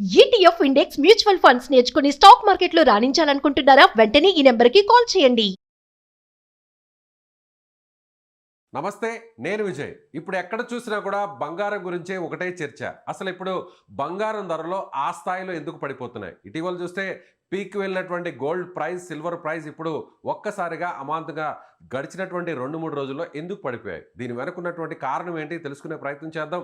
ETF index mutual funds నేర్చుకుని stock మార్కెట్లో రాణించాలనుకుంటున్నారా? వెంటనే ఈ నెంబర్కి కాల్ చేయండి. నమస్తే, నేను విజయ్. ఇప్పుడు ఎక్కడ చూసినా కూడా బంగారం గురించే ఒకటే చర్చ. అసలు ఇప్పుడు బంగారం ధరలో ఆ స్థాయిలో ఎందుకు పడిపోతున్నాయి? ఇటీవల చూస్తే పీక్ వెళ్ళినటువంటి గోల్డ్ ప్రైస్, సిల్వర్ ప్రైస్ ఇప్పుడు ఒక్కసారిగా అమాంతంగా గడిచినటువంటి 2-3 రోజుల్లో ఎందుకు పడిపోయాయి? దీని వెనక ఉన్నటువంటి కారణం ఏంటి తెలుసుకునే ప్రయత్నం చేద్దాం.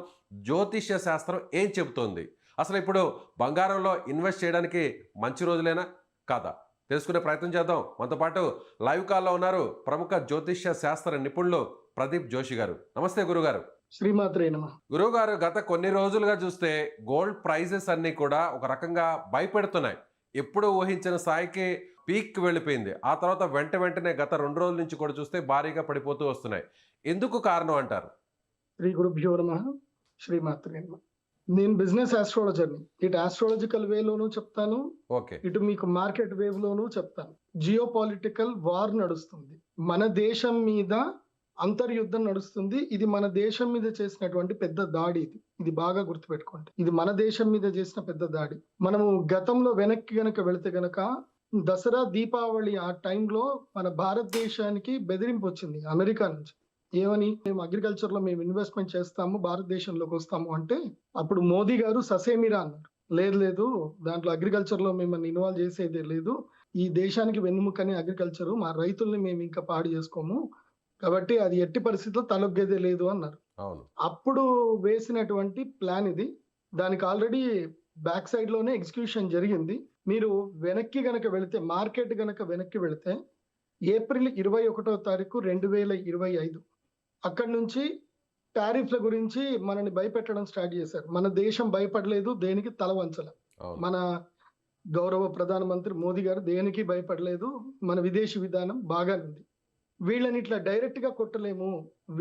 జ్యోతిష్య శాస్త్రం ఏం చెబుతోంది? అసలు ఇప్పుడు బంగారంలో ఇన్వెస్ట్ చేయడానికి మంచి రోజులేనా కాదా తెలుసుకునే ప్రయత్నం చేద్దాం. మనతో పాటు లైవ్ కాల్లో ఉన్నారు ప్రముఖ జ్యోతిష్య శాస్త్ర నిపుణులు ప్రదీప్ జోషి గారు. నమస్తే గురుగారు. శ్రీమాత్రే నమః. గురుగారు, గత కొన్ని రోజులుగా చూస్తే గోల్డ్ ప్రైజెస్ అన్నీ కూడా ఒక రకంగా భయపెడుతున్నాయి. ఎప్పుడు ఊహించిన స్థాయికి పీక్ వెళ్ళిపోయింది. ఆ తర్వాత వెంటనే గత 2 రోజుల నుంచి కూడా చూస్తే భారీగా పడిపోతూ వస్తున్నాయి. ఎందుకు కారణం అంటారు? శ్రీ గురుభ్యో నమః. శ్రీమాత్రే నమః. నేను బిజినెస్ ఆస్ట్రాలజర్ని. ఇటు ఆస్ట్రాలజికల్ వేలోనూ చెప్తాను, ఓకే. ఇటు మీకు మార్కెట్ వేవ్ లోనూ చెప్తాను. జియో పొలిటికల్ వార్ నడుస్తుంది, మన దేశం మీద అంతర్యుద్ధం నడుస్తుంది. ఇది మన దేశం మీద చేసినటువంటి పెద్ద దాడి. ఇది బాగా గుర్తుపెట్టుకోండి. ఇది మన దేశం మీద చేసిన పెద్ద దాడి. మనము గతంలో వెనక్కి గనక వెళితే గనక దసరా, దీపావళి ఆ టైంలో మన భారతదేశానికి బెదిరింపు వచ్చింది అమెరికా నుంచి. ఏమని? మేము అగ్రికల్చర్ లో మేము ఇన్వెస్ట్మెంట్ చేస్తాము, భారతదేశంలోకి వస్తాము అంటే అప్పుడు మోదీ గారు ససేమిరా అన్నారు. లేదు, దాంట్లో అగ్రికల్చర్ లో మిమ్మల్ని ఇన్వాల్వ్ చేసేదే లేదు. ఈ దేశానికి వెన్నుముకని అగ్రికల్చర్, మా రైతుల్ని మేము ఇంకా పాడు చేసుకోము, కాబట్టి అది ఎట్టి పరిస్థితుల్లో తలొగ్గేదే లేదు అన్నారు. అవును. అప్పుడు వేసినటువంటి ప్లాన్ ఇది. దానికి ఆల్రెడీ బ్యాక్ సైడ్ లోనే ఎగ్జిక్యూషన్ జరిగింది. మీరు వెనక్కి గనక వెళితే, మార్కెట్ గనక వెనక్కి వెళితే ఏప్రిల్ 21వ తారీఖు 2025 అక్కడి నుంచి టారిఫ్ల గురించి మనని భయపెట్టడం స్టార్ట్ చేశారు. మన దేశం భయపడలేదు, దేనికి తల వంచల. అవును. మన గౌరవ ప్రధానమంత్రి మోదీ గారు దేనికి భయపడలేదు. మన విదేశీ విధానం బాగానే ఉంది. వీళ్ళని ఇట్లా డైరెక్ట్ గా కొట్టలేము,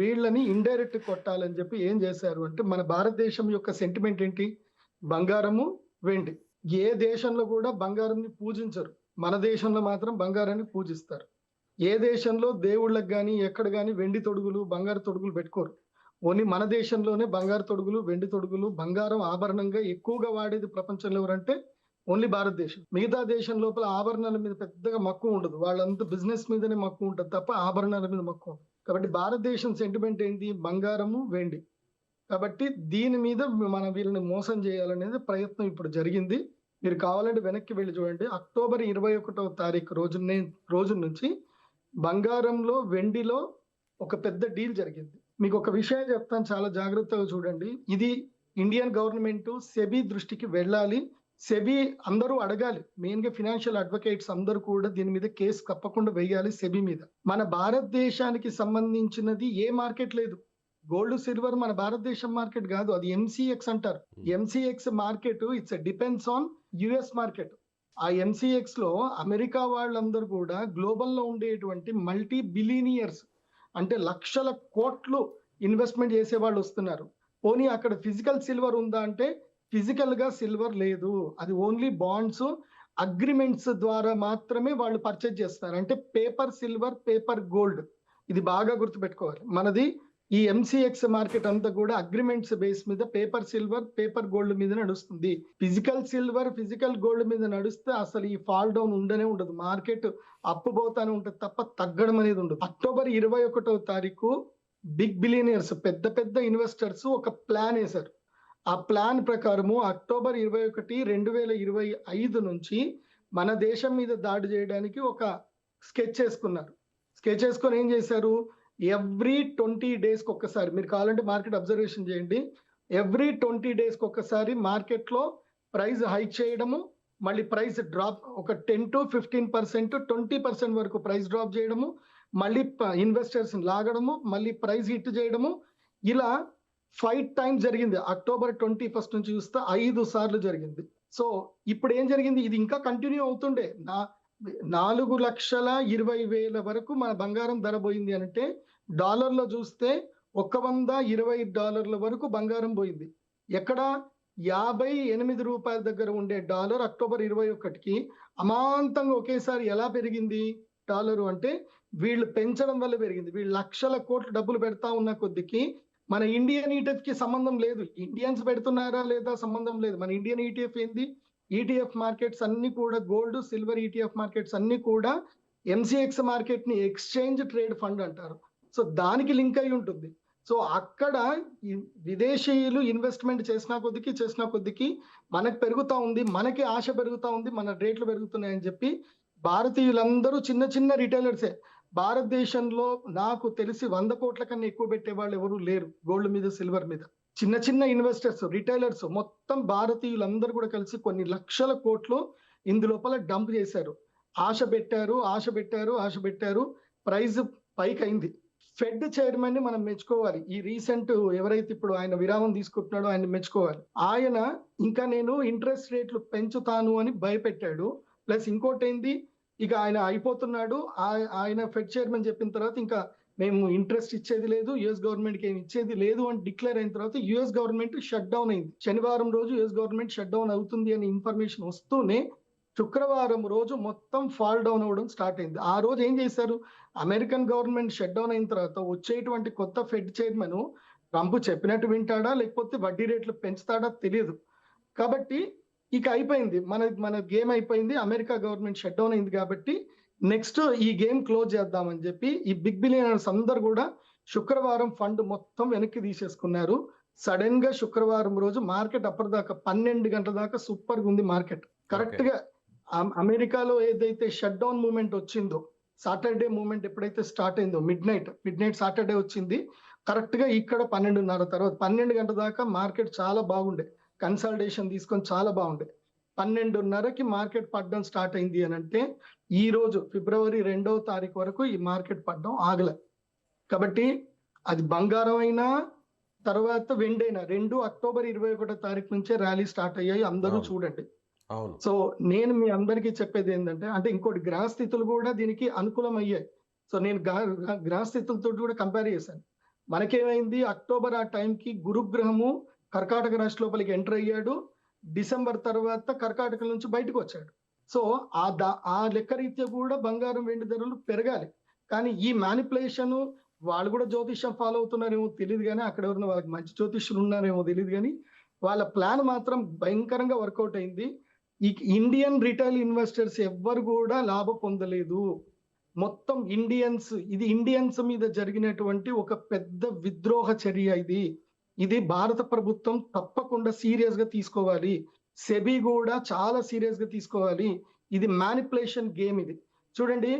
వీళ్ళని ఇండైరెక్ట్ కొట్టాలని చెప్పి ఏం చేశారు అంటే, మన భారతదేశం యొక్క సెంటిమెంట్ ఏంటి? బంగారము, వెండి. ఏ దేశంలో కూడా బంగారంని పూజించరు, మన దేశంలో మాత్రం బంగారాన్ని పూజిస్తారు. ఏ దేశంలో దేవుళ్ళకి కానీ ఎక్కడ కానీ వెండి తొడుగులు, బంగారు తొడుగులు పెట్టుకోరు. ఓన్లీ మన దేశంలోనే బంగారు తొడుగులు, వెండి తొడుగులు, బంగారం ఆభరణంగా ఎక్కువగా వాడేది ప్రపంచంలో ఎవరంటే ఓన్లీ భారతదేశం. మిగతా దేశం లోపల ఆభరణాల మీద పెద్దగా మక్కువ ఉండదు, వాళ్ళంతా బిజినెస్ మీదనే మక్కువ ఉంటుంది తప్ప ఆభరణాల మీద మక్కువ ఉండదు. కాబట్టి భారతదేశం సెంటిమెంట్ ఏంటి? బంగారము, వెండి. కాబట్టి దీని మీద మనం వీళ్ళని మోసం చేయాలనేది ప్రయత్నం ఇప్పుడు జరిగింది. మీరు కావాలంటే వెనక్కి వెళ్ళి చూడండి. అక్టోబర్ 21వ తారీఖు రోజు నుంచి బంగారంలో, వెండిలో ఒక పెద్ద డీల్ జరిగింది. మీకు ఒక విషయం చెప్తాను, చాలా జాగ్రత్తగా చూడండి. ఇది ఇండియన్ గవర్నమెంట్ సెబీ దృష్టికి వెళ్ళాలి. సెబీ అందరూ అడగాలి. మెయిన్ గా ఫినాన్షియల్ అడ్వకేట్స్ అందరూ కూడా దీని మీద కేసు తప్పకుండా వేయాలి సెబీ మీద. మన భారతదేశానికి సంబంధించినది ఏ మార్కెట్ లేదు. గోల్డ్, సిల్వర్ మన భారతదేశం మార్కెట్ కాదు, అది ఎంసీఎక్స్ అంటారు. MCX market it's depends on US market. ఆ ఎంసీఎక్స్ లో అమెరికా వాళ్ళందరూ కూడా గ్లోబల్ లో ఉండేటువంటి మల్టీ బిలియనియర్స్, అంటే లక్షల కోట్లు ఇన్వెస్ట్మెంట్ చేసే వాళ్ళు వస్తున్నారు. పోనీ అక్కడ ఫిజికల్ సిల్వర్ ఉందా అంటే ఫిజికల్ గా సిల్వర్ లేదు. అది ఓన్లీ బాండ్స్, అగ్రిమెంట్స్ ద్వారా మాత్రమే వాళ్ళు పర్చేజ్ చేస్తారు. అంటే పేపర్ సిల్వర్, పేపర్ గోల్డ్. ఇది బాగా గుర్తుపెట్టుకోవాలి. మనది ఈ ఎంసీఎక్స్ మార్కెట్ అంతా కూడా అగ్రిమెంట్స్ బేస్ మీద పేపర్ సిల్వర్, పేపర్ గోల్డ్ మీద నడుస్తుంది. ఫిజికల్ సిల్వర్, ఫిజికల్ గోల్డ్ మీద నడిస్తే అసలు ఈ ఫాల్ డౌన్ ఉండనే ఉండదు. మార్కెట్ అప్పు పోతానే ఉంటుంది తప్ప తగ్గడం అనేది ఉండదు. అక్టోబర్ 21వ తారీఖు బిగ్ బిలియనర్స్, పెద్ద ఇన్వెస్టర్స్ ఒక ప్లాన్ వేశారు. ఆ ప్లాన్ ప్రకారము అక్టోబర్ 21, 2025 నుంచి మన దేశం మీద దాడి చేయడానికి ఒక స్కెచ్ వేసుకున్నారు. స్కెచ్ వేసుకొని ఏం చేశారు? ఎవ్రీ 20 డేస్కి ఒక్కసారి, మీరు కావాలంటే మార్కెట్ అబ్జర్వేషన్ చేయండి, ఎవ్రీ 20 డేస్కి ఒక్కసారి మార్కెట్లో ప్రైస్ హైక్ చేయడము, మళ్ళీ ప్రైస్ డ్రాప్, ఒక 10 to 15%, 20% వరకు ప్రైస్ డ్రాప్ చేయడము, మళ్ళీ ఇన్వెస్టర్స్ లాగడము, మళ్ళీ ప్రైస్ హిట్ చేయడము. ఇలా 5 times జరిగింది. అక్టోబర్ 21 నుంచి చూస్తే 5 సార్లు జరిగింది. సో ఇప్పుడు ఏం జరిగింది? ఇది ఇంకా కంటిన్యూ అవుతుండే. 4,20,000 వరకు మన బంగారం ధర పోయింది అంటే, డాలర్లో చూస్తే $120 వరకు బంగారం పోయింది. ఎక్కడ? 58 రూపాయల దగ్గర ఉండే డాలర్ అక్టోబర్ 21కి అమాంతంగా ఒకేసారి ఎలా పెరిగింది డాలరు అంటే, వీళ్ళు పెంచడం వల్ల పెరిగింది. వీళ్ళు లక్షల కోట్లు డబ్బులు పెడతా ఉన్న కొద్దికి మన ఇండియన్ ఈటీఎఫ్ కి సంబంధం లేదు. ఇండియన్స్ పెడుతున్నారా లేదా సంబంధం లేదు. మన ఇండియన్ ఈటీఎఫ్ ఏంది? ఈటీఎఫ్ మార్కెట్స్ అన్ని కూడా గోల్డ్, సిల్వర్ ఈటీఎఫ్ మార్కెట్స్ అన్ని కూడా ఎంసీఎక్స్ మార్కెట్ ని ఎక్స్చేంజ్ ట్రేడ్ ఫండ్ అంటారు. సో దానికి లింక్ అయి ఉంటుంది. సో అక్కడ విదేశీయులు ఇన్వెస్ట్మెంట్ చేసిన కొద్దికి మనకు పెరుగుతా ఉంది, మనకి ఆశ పెరుగుతా ఉంది, మన రేట్లు పెరుగుతున్నాయని చెప్పి భారతీయులందరూ చిన్న రిటైలర్సే. భారతదేశంలో నాకు తెలిసి 100 కోట్ల కన్నా ఎక్కువ పెట్టే వాళ్ళు ఎవరు లేరు గోల్డ్ మీద, సిల్వర్ మీద. చిన్న ఇన్వెస్టర్స్, రిటైలర్స్ మొత్తం భారతీయులందరూ కూడా కలిసి కొన్ని లక్షల కోట్లు ఇందులోపల డంప్ చేశారు. ఆశ పెట్టారు, ప్రైస్ పైకి అయింది. ఫెడ్ చైర్మన్ ని మనం మెచ్చుకోవాలి. ఈ రీసెంట్ ఎవరైతే ఇప్పుడు ఆయన విరామం తీసుకుంటున్నాడో ఆయన మెచ్చుకోవాలి. ఆయన ఇంకా నేను ఇంట్రెస్ట్ రేట్లు పెంచుతాను అని భయపెట్టాడు. ప్లస్ ఇంకోటి ఏంది, ఇక ఆయన అయిపోతున్నాడు. ఆయన ఫెడ్ చైర్మన్ చెప్పిన తర్వాత ఇంకా మేము ఇంట్రెస్ట్ ఇచ్చేది లేదు, యుఎస్ గవర్నమెంట్ కి ఏమి ఇచ్చేది లేదు అని డిక్లేర్ అయిన తర్వాత యుఎస్ గవర్నమెంట్ షట్ డౌన్ అయింది. శనివారం రోజు యుఎస్ గవర్నమెంట్ షట్ డౌన్ అవుతుంది అని ఇన్ఫర్మేషన్ వస్తూనే శుక్రవారం రోజు మొత్తం ఫాల్ డౌన్ అవ్వడం స్టార్ట్ అయింది. ఆ రోజు ఏం చేశారు, అమెరికన్ గవర్నమెంట్ షట్ డౌన్ అయిన తర్వాత వచ్చేటువంటి కొత్త ఫెడ్ చైర్మన్ ట్రంప్ చెప్పినట్టు వింటాడా లేకపోతే వడ్డీ రేట్లు పెంచుతాడా తెలియదు. కాబట్టి ఇక అయిపోయింది, మన గేమ్ అయిపోయింది. అమెరికా గవర్నమెంట్ షట్ డౌన్ అయింది కాబట్టి నెక్స్ట్ ఈ గేమ్ క్లోజ్ చేద్దామని చెప్పి ఈ బిగ్ బిలియనర్స్ అందరు కూడా శుక్రవారం ఫండ్ మొత్తం వెనక్కి తీసేసుకున్నారు. సడన్ గా శుక్రవారం రోజు మార్కెట్ అప్పటిదాకా 12 గంటల దాకా సూపర్ గా ఉంది మార్కెట్. కరెక్ట్ గా అమెరికాలో ఏదైతే షట్ డౌన్ మూమెంట్ వచ్చిందో, సాటర్డే మూమెంట్ ఎప్పుడైతే స్టార్ట్ అయిందో, మిడ్ నైట్ సాటర్డే వచ్చింది. కరెక్ట్ గా ఇక్కడ 12:30 తర్వాత 12 గంటల దాకా మార్కెట్ చాలా బాగుండే, కన్సల్టేషన్ తీసుకొని చాలా బాగుండే. 12:30కి మార్కెట్ పడడం స్టార్ట్ అయింది అని అంటే ఈ రోజు ఫిబ్రవరి 2వ తారీఖు వరకు ఈ మార్కెట్ పడడం ఆగలే. కాబట్టి అది బంగారం అయినా తర్వాత వెండి అయినా రెండు అక్టోబర్ 21వ తారీఖు నుంచే ర్యాలీ స్టార్ట్ అయ్యాయి. అందరూ చూడండి. సో నేను మీ అందరికీ చెప్పేది ఏంటంటే, అంటే ఇంకోటి గ్రహ స్థితులు కూడా దీనికి అనుకూలం అయ్యాయి. సో నేను గ్రహ స్థితులతో కూడా కంపేర్ చేశాను. మనకేమైంది, అక్టోబర్ ఆ టైంకి గురుగ్రహము కర్కాటక రాశి లోపలికి ఎంటర్ అయ్యాడు. డిసెంబర్ తర్వాత కర్కాటక నుంచి బయటకు వచ్చాడు. సో ఆ లెక్క రీత్యా కూడా బంగారం వెండి ధరలు పెరగాలి. కానీ ఈ మ్యానిపులేషన్ వాళ్ళు కూడా జ్యోతిష్యం ఫాలో అవుతున్నారేమో తెలియదు, కానీ అక్కడ ఎవరైనా వాళ్ళకి మంచి జ్యోతిష్యులు ఉన్నారేమో తెలియదు, కానీ వాళ్ళ ప్లాన్ మాత్రం భయంకరంగా వర్కౌట్ అయింది. ఈ ఇండియన్ రిటైల్ ఇన్వెస్టర్స్ ఎవ్వరు కూడా లాభం పొందలేదు. మొత్తం ఇండియన్స్ మీద జరిగినటువంటి ఒక పెద్ద విద్రోహ చర్య ఇది భారత ప్రభుత్వం తప్పకుండా సీరియస్ గా తీసుకోవాలి. సెబీ కూడా చాలా సీరియస్ గా తీసుకోవాలి. ఇది మ్యానిపులేషన్ గేమ్. ఇది చూడండి,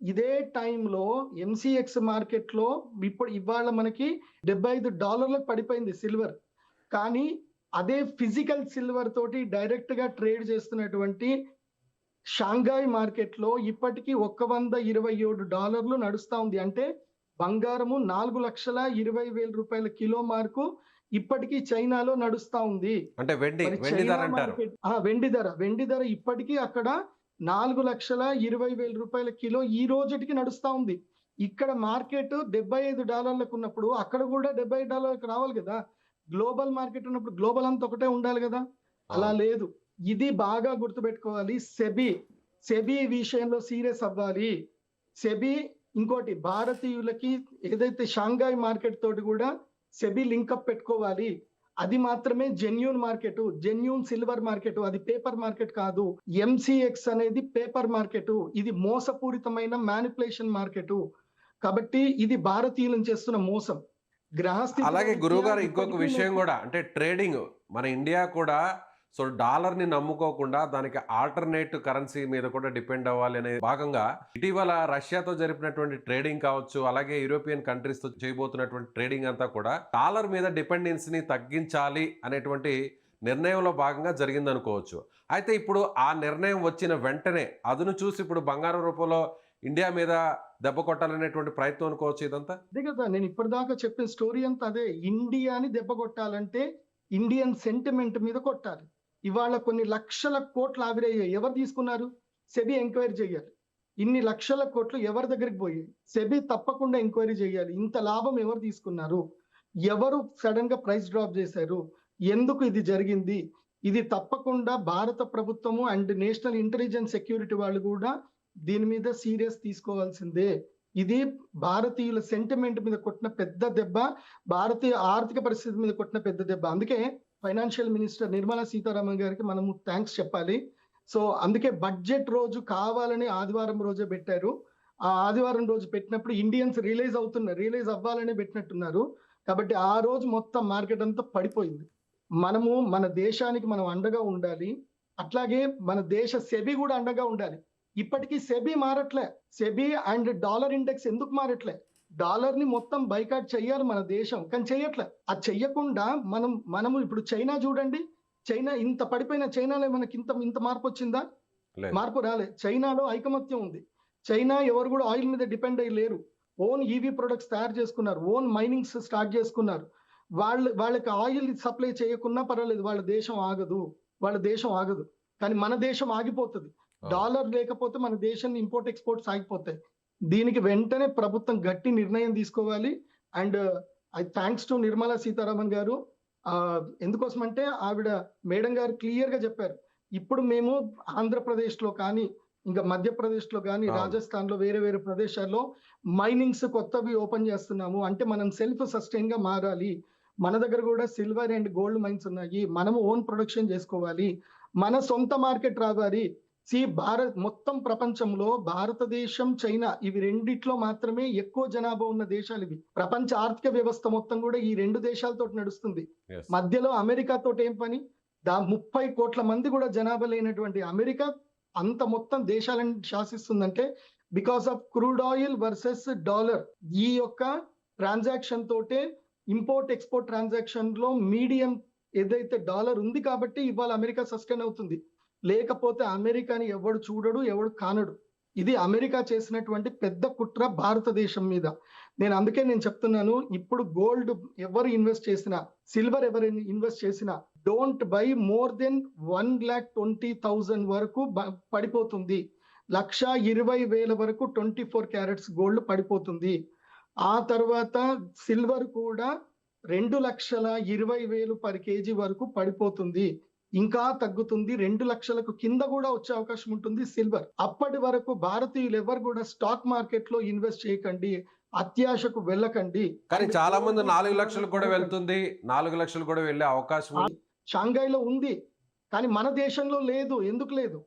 ఇదే టైంలో ఎంసీఎక్స్ మార్కెట్ లో ఇవాళ మనకి $75 పడిపోయింది సిల్వర్. కానీ అదే ఫిజికల్ సిల్వర్ తోటి డైరెక్ట్ గా ట్రేడ్ చేస్తున్నటువంటి షాంఘాయ్ మార్కెట్ లో ఇప్పటికీ $127 నడుస్తా ఉంది. అంటే బంగారము 4,20,000 రూపాయల కిలో మార్కు ఇప్పటికీ చైనాలో నడుస్తా ఉంది. అంటే వెండి ధర ఇప్పటికీ అక్కడ 4,20,000 రూపాయల కిలో ఈ రోజుకి నడుస్తా ఉంది. ఇక్కడ మార్కెట్ $75 ఉన్నప్పుడు అక్కడ కూడా $75 రావాలి కదా. గ్లోబల్ మార్కెట్ ఉన్నప్పుడు గ్లోబల్ అంతా ఒకటే ఉండాలి కదా, అలా లేదు. ఇది బాగా గుర్తుపెట్టుకోవాలి. సెబీ విషయంలో సీరియస్ అవ్వాలి. సెబీ ఇంకోటి భారతీయులకి ఏదైతే షాంఘాయ్ మార్కెట్ తోటి కూడా సెబీ లింకప్ పెట్టుకోవాలి. అది మాత్రమే genuine market, genuine silver market, అది పేపర్ మార్కెట్ కాదు. ఎంసీఎక్స్ అనేది పేపర్ మార్కెట్, ఇది మోసపూరితమైన మ్యానిపులేషన్ మార్కెట్. కాబట్టి ఇది భారతీయులను చేస్తున్న మోసం. అలాగే గురువు గారు ఇంకొక విషయం కూడా, అంటే ట్రేడింగ్ మన ఇండియా కూడా సో డాలర్ని నమ్ముకోకుండా దానికి ఆల్టర్నేటివ్ కరెన్సీ మీద కూడా డిపెండ్ అవ్వాలి అనే భాగంగా ఇటీవల రష్యాతో జరిపినటువంటి ట్రేడింగ్ కావచ్చు, అలాగే యూరోపియన్ కంట్రీస్తో చేయబోతున్నటువంటి ట్రేడింగ్ అంతా కూడా డాలర్ మీద డిపెండెన్సీని తగ్గించాలి అనేటువంటి నిర్ణయంలో భాగంగా జరిగిందనుకోవచ్చు. అయితే ఇప్పుడు ఆ నిర్ణయం వచ్చిన వెంటనే అదును చూసి ఇప్పుడు బంగారం రూపంలో ఇండియా మీద దెబ్బ కొట్టాలనేటువంటి ప్రయత్నం అనుకోవచ్చు ఇదంతా. అదే కదా నేను ఇప్పటిదాకా చెప్పిన స్టోరీ అంతా అదే. ఇండియాని దెబ్బ కొట్టాలంటే ఇండియన్ సెంటిమెంట్ మీద కొట్టాలి. ఇవాళ కొన్ని లక్షల కోట్లు ఆవిరయ్యాయి. ఎవరు తీసుకున్నారు? సెబీ ఎంక్వైరీ చేయాలి. ఇన్ని లక్షల కోట్లు ఎవరి దగ్గరికి పోయాయి? సెబీ తప్పకుండా ఎంక్వైరీ చేయాలి. ఇంత లాభం ఎవరు తీసుకున్నారు? ఎవరు సడన్ గా ప్రైస్ డ్రాప్ చేశారు? ఎందుకు ఇది జరిగింది? ఇది తప్పకుండా భారత ప్రభుత్వము అండ్ నేషనల్ ఇంటెలిజెన్స్ సెక్యూరిటీ వాళ్ళు కూడా దీని మీద సీరియస్ తీసుకోవాల్సిందే. ఇది భారతీయుల సెంటిమెంట్ మీద కొట్టిన పెద్ద దెబ్బ, భారతీయ ఆర్థిక పరిస్థితి మీద కొట్టిన పెద్ద దెబ్బ. అందుకే ఫైనాన్షియల్ మినిస్టర్ నిర్మలా సీతారామన్ గారికి మనము థ్యాంక్స్ చెప్పాలి. సో అందుకే బడ్జెట్ రోజు కావాలని ఆదివారం రోజే పెట్టారు. ఆ ఆదివారం రోజు పెట్టినప్పుడు ఇండియన్స్ రియలైజ్ అవ్వాలని పెట్టినట్టున్నారు. కాబట్టి ఆ రోజు మొత్తం మార్కెట్ అంతా పడిపోయింది. మనము మన దేశానికి మనం అండగా ఉండాలి. అట్లాగే మన దేశ సెబీ కూడా అండగా ఉండాలి. ఇప్పటికీ సెబీ మారట్లే. సెబీ అండ్ డాలర్ ఇండెక్స్ ఎందుకు మారట్లే? డాలర్ ని మొత్తం బైకాట్ చెయ్యాలి మన దేశం, కానీ చెయ్యట్లే. అది చెయ్యకుండా మనము ఇప్పుడు చైనా చూడండి, చైనా ఇంత పడిపోయిన చైనాలో మనకి ఇంత మార్పు వచ్చిందా? లేదు. మార్పు రాలే. చైనాలో ఐకమత్యం ఉంది. చైనా ఎవరు కూడా ఆయిల్ మీద డిపెండ్ అయ్యి లేరు. ఓన్ ఈవీ ప్రొడక్ట్స్ తయారు చేసుకున్నారు, ఓన్ మైనింగ్స్ స్టార్ట్ చేసుకున్నారు. వాళ్ళకి ఆయిల్ సప్లై చేయకున్నా పర్వాలేదు, వాళ్ళ దేశం ఆగదు. కానీ మన దేశం ఆగిపోతుంది. డాలర్ లేకపోతే మన దేశం ఇంపోర్ట్ ఎక్స్పోర్ట్స్ ఆగిపోతాయి. దీనికి వెంటనే ప్రభుత్వం గట్టి నిర్ణయం తీసుకోవాలి. And I thanks to Nirmala Sitharaman గారు. ఎందుకోసం అంటే ఆవిడ మేడం గారు క్లియర్ గా చెప్పారు, ఇప్పుడు మేము ఆంధ్రప్రదేశ్ లో కానీ, ఇంకా మధ్యప్రదేశ్ లో కానీ, రాజస్థాన్ లో వేరే ప్రదేశాల్లో మైనింగ్స్ కొత్తవి ఓపెన్ చేస్తున్నాము. అంటే మనం సెల్ఫ్ సస్టైన్ గా మారాలి. మన దగ్గర కూడా సిల్వర్ అండ్ గోల్డ్ మైన్స్ ఉన్నాయి. మనము ఓన్ ప్రొడక్షన్ చేసుకోవాలి. మన సొంత మార్కెట్ రావాలి. మొత్తం ప్రపంచంలో భారతదేశం, చైనా ఇవి రెండిట్లో మాత్రమే ఎక్కువ జనాభా ఉన్న దేశాలు ఇవి. ప్రపంచ ఆర్థిక వ్యవస్థ మొత్తం కూడా ఈ రెండు దేశాలతో నడుస్తుంది. మధ్యలో అమెరికా తోటి ఏం పని? 30 కోట్ల మంది కూడా జనాభా లేనటువంటి అమెరికా అంత మొత్తం దేశాలను శాసిస్తుందంటే because of crude oil versus dollar. ఈ యొక్క ట్రాన్సాక్షన్ తోటే ఇంపోర్ట్ ఎక్స్పోర్ట్ ట్రాన్సాక్షన్ లో మీడియం ఏదైతే డాలర్ ఉంది కాబట్టి ఇవాళ అమెరికా సస్టైన్ అవుతుంది. లేకపోతే అమెరికాని ఎవడు చూడడు, ఎవడు కానడు. ఇది అమెరికా చేసినటువంటి పెద్ద కుట్ర భారతదేశం మీద. అందుకే చెప్తున్నాను, ఇప్పుడు గోల్డ్ ఎవరు ఇన్వెస్ట్ చేసినా, సిల్వర్ ఎవరు ఇన్వెస్ట్ చేసినా డోంట్ బై మోర్ దెన్ 1,20,000 వరకు పడిపోతుంది. 1,20,000 వరకు 24 క్యారెట్స్ గోల్డ్ పడిపోతుంది. ఆ తర్వాత సిల్వర్ కూడా 2,20,000 పర్ కేజీ వరకు పడిపోతుంది. ఇంకా తగ్గుతుంది. 2 లక్షలకు కింద కూడా వచ్చే అవకాశం ఉంటుంది సిల్వర్. అప్పటి వరకు భారతీయులు ఎవరు కూడా స్టాక్ మార్కెట్ లో ఇన్వెస్ట్ చేయకండి, అత్యాశకు వెళ్ళకండి. కానీ చాలా మంది 4 లక్షలు కూడా వెళ్తుంది, 4 లక్షలు కూడా వెళ్ళే అవకాశం ఉంది. షాంఘైలో ఉంది, కానీ మన దేశంలో లేదు. ఎందుకు లేదు?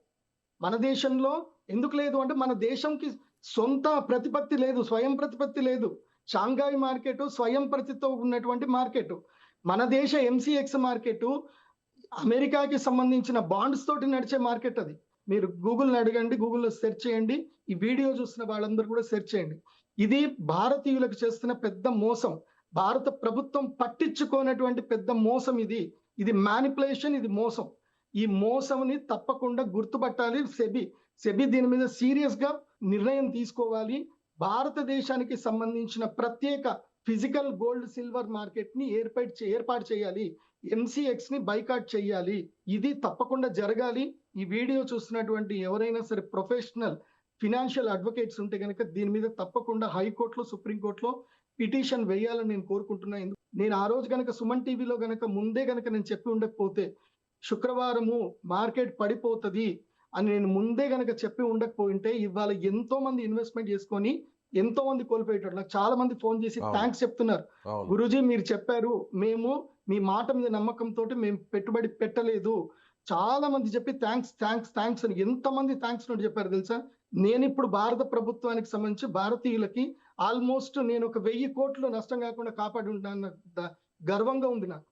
మన దేశంలో ఎందుకు లేదు అంటే మన దేశంకి సొంత ప్రతిపత్తి లేదు, స్వయం ప్రతిపత్తి లేదు. షాంఘై మార్కెట్ స్వయం ప్రతితో ఉన్నటువంటి మార్కెట్. మన దేశ ఎంసీఎక్స్ మార్కెట్ అమెరికాకి సంబంధించిన బాండ్స్ తోటి నడిచే మార్కెట్. అది మీరు గూగుల్ని అడగండి, గూగుల్లో సెర్చ్ చేయండి, ఈ వీడియో చూసిన వాళ్ళందరూ కూడా సెర్చ్ చేయండి. ఇది భారతీయులకు చేస్తున్న పెద్ద మోసం. భారత ప్రభుత్వం పట్టించుకోనటువంటి పెద్ద మోసం ఇది. ఇది మ్యానిపులేషన్, ఇది మోసం. ఈ మోసంని తప్పకుండా గుర్తుపట్టాలి. సెబీ దీని మీద సీరియస్ గా నిర్ణయం తీసుకోవాలి. భారతదేశానికి సంబంధించిన ప్రత్యేక ఫిజికల్ గోల్డ్ సిల్వర్ మార్కెట్ ని ఏర్పాటు చేయాలి. ఎంసీఎక్స్ ని బైకాట్ చేయాలి. ఇది తప్పకుండా జరగాలి. ఈ వీడియో చూస్తున్నటువంటి ఎవరైనా సరే ప్రొఫెషనల్ ఫినాన్షియల్ అడ్వకేట్స్ ఉంటే కనుక దీని మీద తప్పకుండా హైకోర్టులో, సుప్రీంకోర్టులో పిటిషన్ వేయాలని నేను కోరుకుంటున్నాను. నేను ఆ రోజు కనుక సుమన్ టీవీలో ముందే నేను చెప్పి ఉండకపోతే, శుక్రవారము మార్కెట్ పడిపోతుంది అని నేను ముందే చెప్పి ఉండకపోయింటే ఇవాళ ఎంతో మంది ఇన్వెస్ట్మెంట్ చేసుకొని ఎంతో మంది కోల్పోయేటట్టు. నాకు చాలా మంది ఫోన్ చేసి థ్యాంక్స్ చెప్తున్నారు. గురూజీ మీరు చెప్పారు, మేము మీ మాట మీద నమ్మకంతో మేము పెట్టుబడి పెట్టలేదు. చాలా మంది చెప్పి థ్యాంక్స్ అని ఎంతమంది థ్యాంక్స్ నోటి చెప్పారు తెలుసా? నేను ఇప్పుడు భారత ప్రభుత్వానికి సంబంధించి భారతీయులకి ఆల్మోస్ట్ నేను ఒక 1000 కోట్లు నష్టం కాకుండా కాపాడి ఉంటాను. గర్వంగా ఉంది నాకు.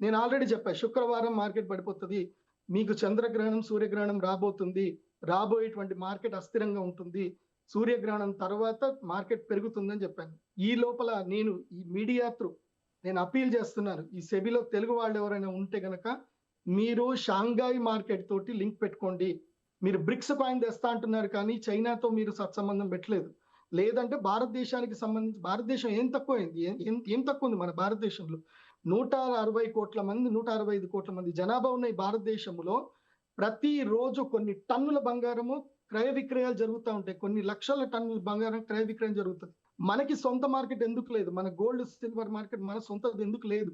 నేను ఆల్రెడీ చెప్పాను, శుక్రవారం మార్కెట్ పడిపోతుంది, మీకు చంద్రగ్రహణం, సూర్యగ్రహణం రాబోతుంది, రాబోయేటువంటి మార్కెట్ అస్థిరంగా ఉంటుంది, సూర్యగ్రహణం తర్వాత మార్కెట్ పెరుగుతుందని చెప్పాను. ఈ లోపల నేను ఈ మీడియా త్రూ నేను అపీల్ చేస్తున్నాను, ఈ సెబీలో తెలుగు వాళ్ళు ఎవరైనా ఉంటే గనక మీరు షాంఘై మార్కెట్ తోటి లింక్ పెట్టుకోండి. మీరు బ్రిక్స్ కాయిన్ తెస్తా అంటున్నారు కానీ చైనాతో మీరు సత్సంబంధం పెట్టలేదు. లేదంటే భారతదేశానికి సంబంధించి భారతదేశం ఏం తక్కువ ఉంది? మన భారతదేశంలో 160 కోట్ల మంది, 165 కోట్ల మంది జనాభా ఉన్న ఈ భారతదేశంలో ప్రతిరోజు కొన్ని టన్నుల బంగారము క్రయ విక్రయాలు జరుగుతూ ఉంటాయి. కొన్ని లక్షల టన్నుల బంగారం క్రయ విక్రయం జరుగుతుంది. మనకి సొంత మార్కెట్ ఎందుకు లేదు? మన గోల్డ్ సిల్వర్ మార్కెట్ మన సొంతది ఎందుకు లేదు?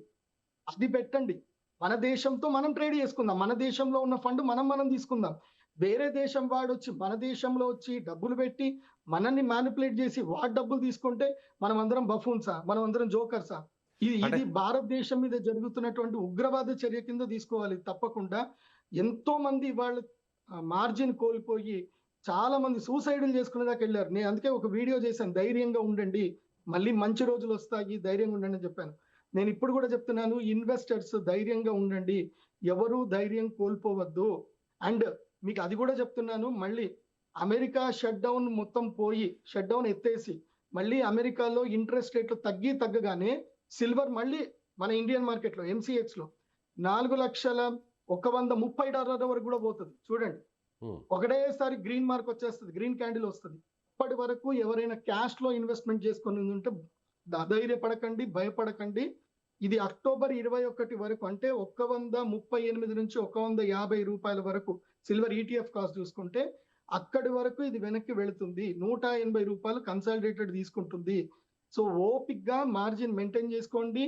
అది పెట్టండి. మన దేశంతో మనం ట్రేడ్ చేసుకుందాం. మన దేశంలో ఉన్న ఫండ్ మనం తీసుకుందాం. వేరే దేశం వాడు వచ్చి మన దేశంలో వచ్చి డబ్బులు పెట్టి మనల్ని మ్యానిపులేట్ చేసి వాడు డబ్బులు తీసుకుంటే మనం అందరం బఫూన్సా, మనం అందరం జోకర్సా? ఇది అంటే- ఇది భారతదేశం మీద జరుగుతున్నటువంటి ఉగ్రవాద చర్య కింద తీసుకోవాలి. తప్పకుండా ఎంతో మంది వాళ్ళు మార్జిన్ కోల్పోయి చాలా మంది సూసైడ్లు చేసుకునే దాకా వెళ్ళారు. నేను అందుకే ఒక వీడియో చేశాను, ధైర్యంగా ఉండండి, మళ్ళీ మంచి రోజులు వస్తాయి, ధైర్యంగా ఉండండి అని చెప్పాను. నేను ఇప్పుడు కూడా చెప్తున్నాను, ఇన్వెస్టర్స్ ధైర్యంగా ఉండండి, ఎవరు ధైర్యం కోల్పోవద్దు. అండ్ మీకు అది కూడా చెప్తున్నాను, మళ్ళీ అమెరికా షట్ డౌన్ మొత్తం పోయి, షట్ డౌన్ ఎత్తేసి మళ్ళీ అమెరికాలో ఇంట్రెస్ట్ రేట్లు తగ్గగానే సిల్వర్ మళ్ళీ మన ఇండియన్ మార్కెట్లో MCX లో $4,130 వరకు కూడా పోతుంది. చూడండి, ఒకటేసారి గ్రీన్ మార్క్ వచ్చేస్తుంది, గ్రీన్ క్యాండిల్ వస్తుంది. ఇప్పటి వరకు ఎవరైనా క్యాష్ లో ఇన్వెస్ట్మెంట్ చేసుకొని ఉంటే ధైర్యపడకండి, భయపడకండి. ఇది అక్టోబర్ 21 వరకు, అంటే 138 నుంచి 150 రూపాయల వరకు సిల్వర్ ETF కాస్ట్ చూసుకుంటే అక్కడి వరకు ఇది వెనక్కి వెళుతుంది. 180 రూపాయలు కన్సాలిడేటెడ్ తీసుకుంటుంది. సో ఓపిక్ గా మార్జిన్ మెయింటైన్ చేసుకోండి,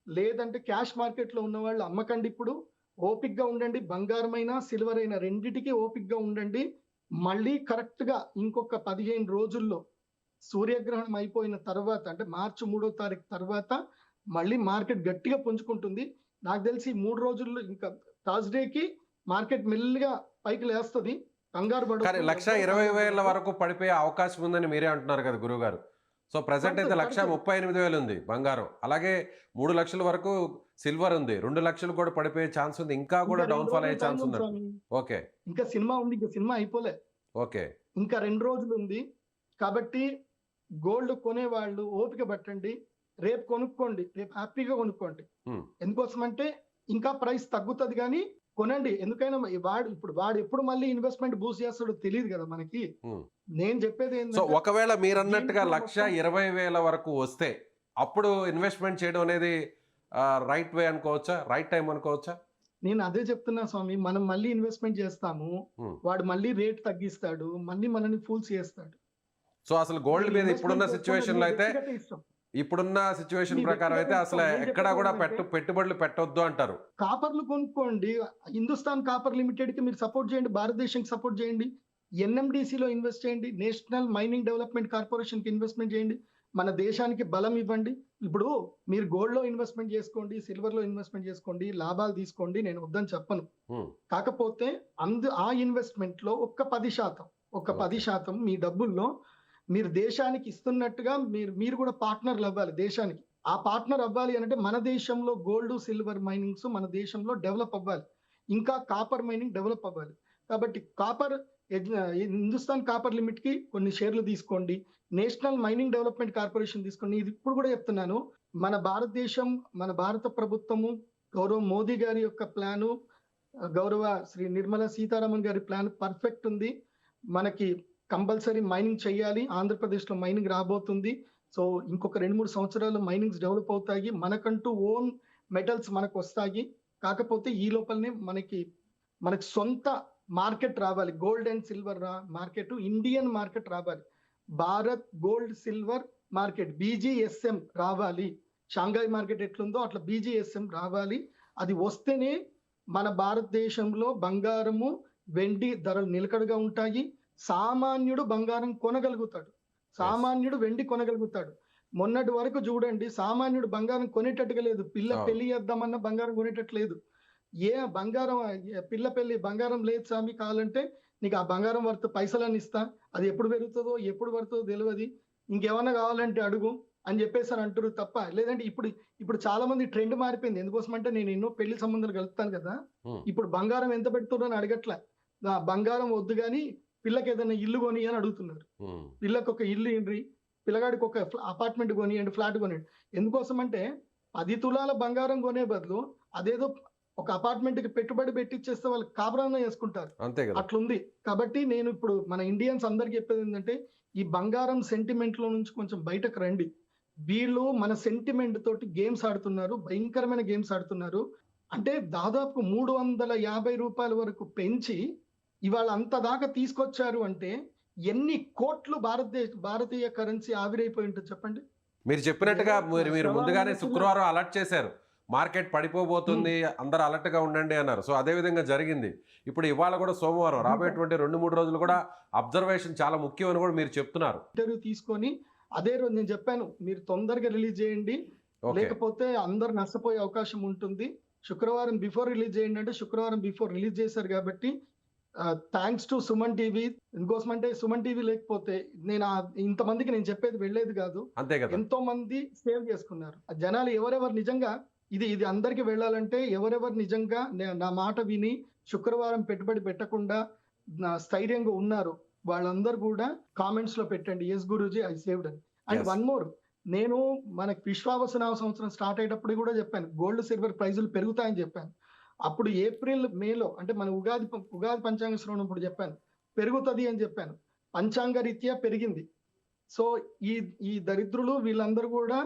లేదంటే క్యాష్ మార్కెట్ లో ఉన్న వాళ్ళు అమ్మకండి. ఇప్పుడు ఓపిక్ గా ఉండండి, బంగారం అయినా సిల్వర్ అయినా రెండిటికి ఓపిక్ గా ఉండండి. మళ్ళీ కరెక్ట్ గా ఇంకొక 15 రోజుల్లో సూర్యగ్రహణం అయిపోయిన తర్వాత, అంటే మార్చి 3వ తారీఖు తర్వాత మళ్ళీ మార్కెట్ గట్టిగా పుంజుకుంటుంది. నాకు తెలిసి 3 రోజుల్లో ఇంకా థర్స్డేకి మార్కెట్ మెల్లిగా పైకి లేస్తుంది. కంగారు పడ కానీ 1,20,000 వరకు పడిపోయే అవకాశం ఉందని మీరే అంటున్నారు కదా గురువు గారు. సో ప్రజెంట్ అయితే 1,38,000 ఉంది బంగారం, అలాగే 3 లక్షల వరకు సిల్వర్ ఉంది, 2 లక్షలు కూడా పడిపోయే ఛాన్స్ ఉంది, ఇంకా కూడా డౌన్ ఫాల్ అయ్యే ఛాన్స్ ఉంది. ఓకే, ఇంకా సినిమా ఉంది, ఇంకా సినిమా అయిపోలే, ఓకే, ఇంకా 2 రోజులు ఉంది. కాబట్టి గోల్డ్ కొనేవాళ్ళు ఓపిక పట్టండి, రేపు కొనుక్కోండి, రేపు హ్యాపీగా కొనుక్కోండి. ఎందుకోసం అంటే ఇంకా ప్రైస్ తగ్గుతుంది, కానీ కొనండి. ఎందుకైనా వాడు ఎప్పుడు మళ్ళీ ఇన్వెస్ట్మెంట్ బూస్ట్ చేస్తాడో తెలియదు కదా మనకి. నేను చెప్పేది సో ఏంటంటే, ఒకవేళ మీరు అన్నట్టుగా 1,20,000 వరకు వస్తే అప్పుడు ఇన్వెస్ట్మెంట్ చేయడం అనేది రైట్ వే అనుకోవచ్చా, రైట్ టైం అనుకోవచ్చా? నేను అదే చెప్తున్నా స్వామి, మనం మళ్ళీ ఇన్వెస్ట్మెంట్ చేస్తాము, వాడు మళ్ళీ రేట్ తగ్గిస్తాడు, మళ్ళీ మనల్ని ఫూల్స్ చేస్తాడు. సో అసలు గోల్డ్ మీద ఇప్పుడున్న సిచ్యువేషన్ లో అయితే, ఇప్పుడున్న సిచ్యువేషన్ ప్రకారం అయితే అసలు ఎక్కడా కూడా పెట్టుబడులు పెట్టొద్దు అంటారు. కాపర్లు కొనుక్కోండి, హిందుస్థాన్ కాపర్ లిమిటెడ్ కి మీరు సపోర్ట్ చేయండి, భారతదేశానికి సపోర్ట్ చేయండి, NMDC లో ఇన్వెస్ట్ చేయండి, నేషనల్ మైనింగ్ డెవలప్మెంట్ కార్పొరేషన్ కి ఇన్వెస్ట్మెంట్ చేయండి, మన దేశానికి బలం ఇవ్వండి. ఇప్పుడు మీరు గోల్డ్ లో ఇన్వెస్ట్మెంట్ చేసుకోండి, సిల్వర్ లో ఇన్వెస్ట్మెంట్ చేసుకోండి, లాభాలు తీసుకోండి, నేను వద్దని చెప్పను. కాకపోతే ఆ ఇన్వెస్ట్మెంట్ లో ఒక్క 10% మీ డబ్బుల్లో మీరు దేశానికి ఇస్తున్నట్టుగా మీరు కూడా పార్ట్నర్లు అవ్వాలి దేశానికి. ఆ పార్ట్నర్ అవ్వాలి అంటే మన దేశంలో గోల్డ్ సిల్వర్ మైనింగ్స్ మన దేశంలో డెవలప్ అవ్వాలి, ఇంకా కాపర్ మైనింగ్ డెవలప్ అవ్వాలి. కాబట్టి హిందుస్థాన్ కాపర్ లిమిట్ కి కొన్ని షేర్లు తీసుకోండి, నేషనల్ మైనింగ్ డెవలప్మెంట్ కార్పొరేషన్ తీసుకోండి. ఇది ఇప్పుడు కూడా చెప్తున్నాను, మన భారతదేశం, మన భారత ప్రభుత్వము, గౌరవ మోదీ గారి యొక్క ప్లాను, గౌరవ శ్రీ నిర్మలా సీతారామన్ గారి ప్లాన్ పర్ఫెక్ట్ ఉంది. మనకి కంపల్సరీ మైనింగ్ చేయాలి, ఆంధ్రప్రదేశ్ లో మైనింగ్ రాబోతుంది. సో ఇంకొక 2-3 సంవత్సరాలు మైనింగ్స్ డెవలప్ అవుతాయి, మనకంటూ ఓన్ మెటల్స్ మనకు వస్తాయి. కాకపోతే ఈ లోపలనే మనకి సొంత మార్కెట్ రావాలి, gold and silver market, Indian market రావాలి, Bharat gold silver market BGSM రావాలి. షాంఘాయ్ మార్కెట్ ఎట్లుందో అట్లా BGSM రావాలి. అది వస్తేనే మన భారతదేశంలో బంగారము వెండి ధరలు నిలకడగా ఉంటాయి, సామాన్యుడు బంగారం కొనగలుగుతాడు, సామాన్యుడు వెండి కొనగలుగుతాడు. మొన్నటి వరకు చూడండి, సామాన్యుడు బంగారం కొనేటట్టుగా లేదు, పెళ్లి చేద్దామన్నా బంగారం కొనేటట్టు లేదు. బంగారం పెళ్లి బంగారం లేదు స్వామి, కావాలంటే నీకు ఆ బంగారం వర్త్ పైసలని ఇస్తా, అది ఎప్పుడు పెరుగుతుందో ఎప్పుడు పడుతుందో తెలియదు, ఇంకేమన్నా కావాలంటే అడుగు అని చెప్పేసి అంటారు తప్ప. లేదంటే ఇప్పుడు చాలా మంది ట్రెండ్ మారిపోయింది. ఎందుకోసం అంటే నేను ఎన్నో పెళ్లి సంబంధాలు కలుపుతాను కదా, ఇప్పుడు బంగారం ఎంత పెడుతున్నారు అని అడగట్లే, బంగారం వద్దు కానీ పిల్లకి ఏదైనా ఇల్లు కొని అని అడుగుతున్నారు. పిల్లకి ఒక ఇల్లు ఇండ్రి, పిల్లగాడికి ఒక అపార్ట్మెంట్ కొనియండి, ఫ్లాట్ కొనియండి. ఎందుకోసం అంటే 10 తులాల బంగారం కొనే బదులు అదేదో ఒక అపార్ట్మెంట్ కి పెట్టుబడి పెట్టిచ్చేస్తే వాళ్ళు కాపురాన్న చేసుకుంటారు, అట్లుంది. కాబట్టి నేను ఇప్పుడు మన ఇండియన్స్ అందరికి చెప్పేది ఏంటంటే, ఈ బంగారం సెంటిమెంట్ లో నుంచి కొంచెం బయటకు రండి. వీళ్ళు మన సెంటిమెంట్ తోటి గేమ్స్ ఆడుతున్నారు, భయంకరమైన గేమ్స్ ఆడుతున్నారు. అంటే దాదాపు 350 రూపాయల వరకు పెంచి ఇవాళ అంత దాకా తీసుకొచ్చారు అంటే ఎన్ని కోట్లు భారతీయ కరెన్సీ ఆవిరైపోయి ఉంటుంది చెప్పండి. మీరు చెప్పినట్టుగా మీరు ముందుగానే శుక్రవారం అలర్ట్ చేశారు, మార్కెట్ పడిపోబోతుంది, అందరూ అలర్ట్ గా ఉండండి అన్నారు. సో అదే విధంగా జరిగింది. ఇప్పుడు ఇవాళ కూడా సోమవారం, రాబోయేటువంటి 2-3 రోజులు కూడా అబ్జర్వేషన్ చాలా ముఖ్యం అని కూడా మీరు చెప్తున్నారు. ఇంటర్వ్యూ తీసుకొని అదే రోజు నేను చెప్పాను, మీరు తొందరగా రిలీజ్ చేయండి, ఓకే, లేకపోతే అందరు నష్టపోయే అవకాశం ఉంటుంది. శుక్రవారం బిఫోర్ రిలీజ్ చేయండి అంటే శుక్రవారం బిఫోర్ రిలీజ్ చేశారు. కాబట్టి థ్యాంక్స్ టు సుమన్ టీవీ. ఇంకోసం అంటే సుమన్ టీవీ లేకపోతే నేను ఇంతమందికి నేను చెప్పేది వెళ్ళేది కాదు. అంతే కదా. ఎంతో మంది సేవ్ చేసుకున్నారు. ఆ జనాలు ఎవరెవరు నిజంగా ఇది అందరికి వెళ్ళాలంటే ఎవరెవరు నిజంగా నా మాట విని శుక్రవారం పెట్టుబడి పెట్టకుండా స్థైర్యంగా ఉన్నారు వాళ్ళందరూ కూడా కామెంట్స్ లో పెట్టండి, ఎస్ గురూజీ ఐ సేవ్డ్ అని. And Yes. వన్ మోర్, నేను మనకి విశ్వావసనామ సంవత్సరం స్టార్ట్ అయ్యేటప్పుడు కూడా చెప్పాను గోల్డ్ సిల్వర్ ప్రైజులు పెరుగుతాయని చెప్పాను. అప్పుడు ఏప్రిల్ మేలో అంటే మన ఉగాది పంచాంగ శ్రవణం ఇప్పుడు చెప్పాను పెరుగుతుంది అని చెప్పాను. పంచాంగ రీత్యా పెరిగింది. సో ఈ దరిద్రులు వీళ్ళందరూ కూడా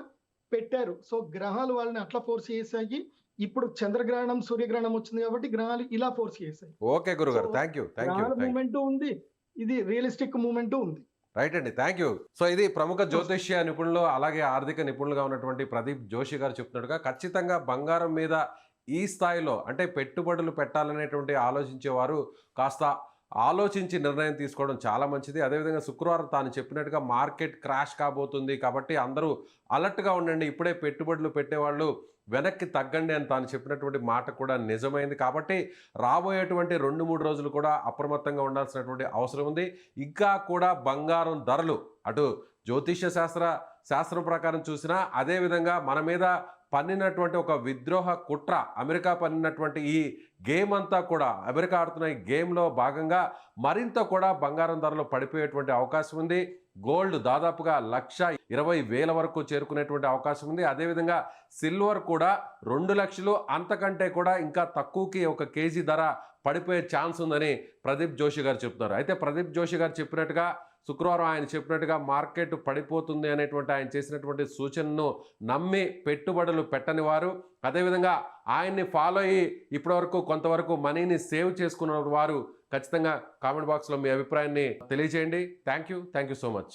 పెట్టారు. సో గ్రహాలు వాళ్ళని అట్లా ఫోర్స్ చేసాయి. ఇప్పుడు చంద్రగ్రహణం సూర్యగ్రహణం వచ్చింది కాబట్టి గ్రహాలు ఇలా ఫోర్స్ చేసాయి. ఓకే గురుగారు, So, థ్యాంక్ యూ. గ్రహాల మూమెంట్ ఉంది, ఇది రియలిస్టిక్ మూమెంట్ ఉంది. రైట్ అండి, థ్యాంక్ యూ. సో ఇది ప్రముఖ జ్యోతిష్య నిపుణులు అలాగే ఆర్థిక నిపుణులుగా ఉన్నటువంటి ప్రదీప్ జోషి గారు చెప్తున్నట్టుగా ఖచ్చితంగా బంగారం మీద ఈ స్థాయిలో అంటే పెట్టుబడులు పెట్టాలనేటువంటి ఆలోచించేవారు కాస్త ఆలోచించి నిర్ణయం తీసుకోవడం చాలా మంచిది. అదేవిధంగా శుక్రవారం తాను చెప్పినట్టుగా మార్కెట్ క్రాష్ కాబోతుంది కాబట్టి అందరూ అలర్ట్గా ఉండండి, ఇప్పుడే పెట్టుబడులు పెట్టేవాళ్ళు వెనక్కి తగ్గండి అని తాను చెప్పినటువంటి మాట కూడా నిజమైంది. కాబట్టి రాబోయేటువంటి 2-3 రోజులు కూడా అప్రమత్తంగా ఉండాల్సినటువంటి అవసరం ఉంది. ఇంకా కూడా బంగారం ధరలు అటు జ్యోతిష్య శాస్త్రం ప్రకారం చూసినా అదేవిధంగా మన మీద పన్నినటువంటి ఒక విద్రోహ కుట్ర, అమెరికా పన్నినటువంటి ఈ గేమ్ అంతా కూడా, అమెరికా ఆడుతున్న ఈ గేమ్లో భాగంగా మరింత కూడా బంగారం ధరలు పడిపోయేటువంటి అవకాశం ఉంది. గోల్డ్ దాదాపుగా 1,20,000 వరకు చేరుకునేటువంటి అవకాశం ఉంది. అదేవిధంగా సిల్వర్ కూడా 2 లక్షలు అంతకంటే కూడా ఇంకా తక్కువకి ఒక కేజీ ధర పడిపోయే ఛాన్స్ ఉందని ప్రదీప్ జోషి గారు చెప్తున్నారు. అయితే ప్రదీప్ జోషి గారు చెప్పినట్టుగా శుక్రవారం ఆయన చెప్పినట్టుగా మార్కెట్ పడిపోతుంది అనేటువంటి ఆయన చేసినటువంటి సూచనను నమ్మి పెట్టుబడులు పెట్టని వారు, అదేవిధంగా ఆయన్ని ఫాలో అయ్యి ఇప్పటివరకు కొంతవరకు మనీని సేవ్ చేసుకున్న వారు ఖచ్చితంగా కామెంట్ బాక్స్లో మీ అభిప్రాయాన్ని తెలియజేయండి. Thank you so much.